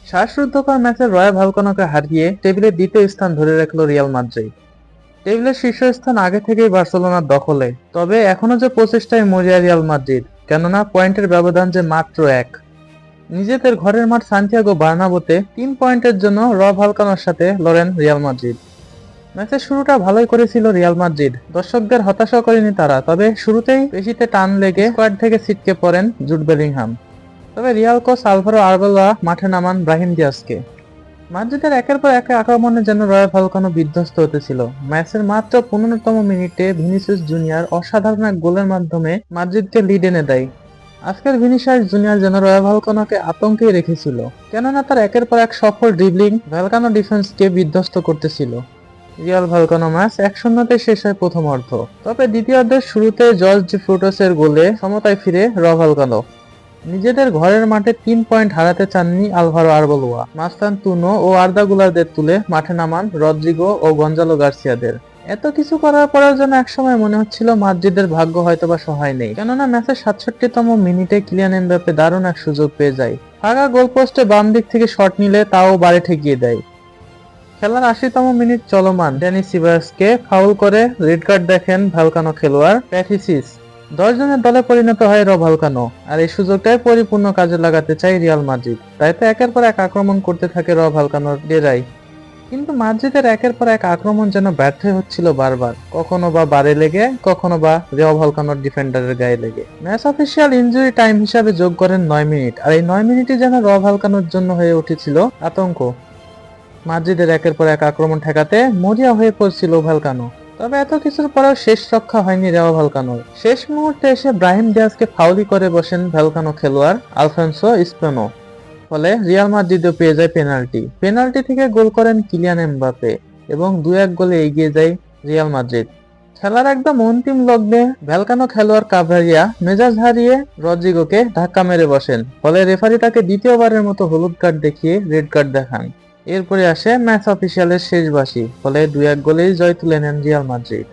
শ্বাসরুদ্ধকর ম্যাচে রয় ভালকানোকে হারিয়ে টেবিলে দ্বিতীয় স্থান ধরে রাখল রিয়াল মাদ্রিদ। টেবিলের শীর্ষস্থান আগে থেকেই বার্সেলোনার দখলে, তবে এখনো যে প্রচেষ্টায় মরিয়া রিয়াল মাদ্রিদ, কেননা পয়েন্টের ব্যবধান যে মাত্র এক। নিজেদের ঘরের মাঠ সান্তিয়াগো বার্নাবোতে 3 পয়েন্টের জন্য ভালকানোর সাথে লড়েন রিয়াল মাদ্রিদ। ম্যাচের শুরুটা ভালোই করেছিল রিয়াল মাদ্রিদ, দর্শকদের হতাশা করেনি তারা, তবে শুরুতেই পেশিতে টান লেগে স্কোয়াড থেকে ছিটকে পড়েন জুড বেলিংহাম। তবে রিয়াল কোচ আলভারো আরবেলা মাঠে নামান ব্রাহিম দিয়াজকে। মাদ্রিদের একের পর এক আক্রমণের জন্য রয় ভালকানো বিধ্বস্ত হতেছিল। ম্যাচের মাত্র 15তম মিনিটে ভিনিসিয়াস জুনিয়র অসাধারণ এক গোলের মাধ্যমে মাদ্রিদকে লিড এনে দেয়। আজকের ভিনিসিয়াস জুনিয়র যেন রয় ভালকানোকে আতঙ্কেই রেখেছিল, কেননা তার একের পর এক সফল ড্রিবলিং ভালকানো ডিফেন্সকে বিধ্বস্ত করতেছিল। রিয়াল ভালকানো ম্যাচ 1-0 শেষ হয় প্রথম অর্ধ। তবে দ্বিতীয়ার্ধের শুরুতে জর্জ ফ্রুটোসের গোলে সমতায় ফিরে ভালকানো। নিজেদের ঘরের মাঠে 3 পয়েন্ট হারাতে চাননি আলভারো আরবেলোয়া। মাস্তান তুনো ও আর্দা গুলারদের তুলে মাঠে নামান রদ্রিগো ও গঞ্জালো গার্সিয়াদের। এত কিছু করার পরের জন্য একসময় মনে হচ্ছিল মাদ্রিদের ভাগ্য হয়তোবা সহায় নেই, কেননা ম্যাচের 67তম মিনিটে কিলিয়ান এমবাপ্পে দারুণ এক সুযোগ পেয়ে যায়। ফাঁকা গোলপোস্টে বাম দিক থেকে শট নিলে তাও বারে ঠেকিয়ে দেয়। খেলার 80তম মিনিট চলমান ড্যানি সিবার্সকে ফাউল করে রেড কার্ড দেখেন ভালকানো খেলোয়াড় প্যাথিসিস। 10 জনের দলে পরিণত হয় ভালকানো, আর এই সুযোগটাই পরিপূর্ণ কাজে লাগাতে চায় রিয়াল মাদ্রিদ। তাই তো একের পর এক আক্রমণ করতে থাকে ভালকানোর ডেরাই। কিন্তু মাদ্রিদের একের পর এক আক্রমণ যেন ব্যর্থ হচ্ছিল বারবার, কখনো বা বারে লেগে, কখনো বা ভালকানোর ডিফেন্ডারের গায়ে লেগে। ম্যাচ অফিসিয়াল ইনজুরি টাইম হিসাবে যোগ করেন 9 মিনিট, আর এই 9 মিনিটই যেন ভালকানোর জন্য হয়ে উঠেছিল আতঙ্ক। মাদ্রিদের একের পর এক আক্রমণ ঠেকাতে মরিয়া হয়ে পড়ছিল ভালকানো। তবে এত কিছুর পরেও শেষ রক্ষা হয়নি ভালকানোর। শেষ মুহূর্তে এসে ব্রাহিম দিয়াজকে ফাউলি করে বসেন ভালকানো খেলোয়াড় আলফোন্সো স্পেনো। ফলে রিয়াল মাদ্রিদও পেয়ে যায় পেনাল্টি থেকে গোল করেন কিলিয়ান এমবাপ্পে এবং 2-1 গোলে এগিয়ে যায় রিয়াল মাদ্রিদ। খেলার একদম অন্তিম লগ্নে ভালকানো খেলোয়াড় কাভারিয়া মেজাজ হারিয়ে রদ্রিগোকে ধাক্কা মেরে বসেন। ফলে রেফারি তাকে দ্বিতীয়বারের মতো হলুদ কার্ড দেখিয়ে রেড কার্ড দেখান। এরপরে আসে ম্যাচ অফিসিয়ালের শেষ বাঁশি, ফলে 2-1 গোলেই জয় তুলে নেন রিয়াল মাদ্রিদ।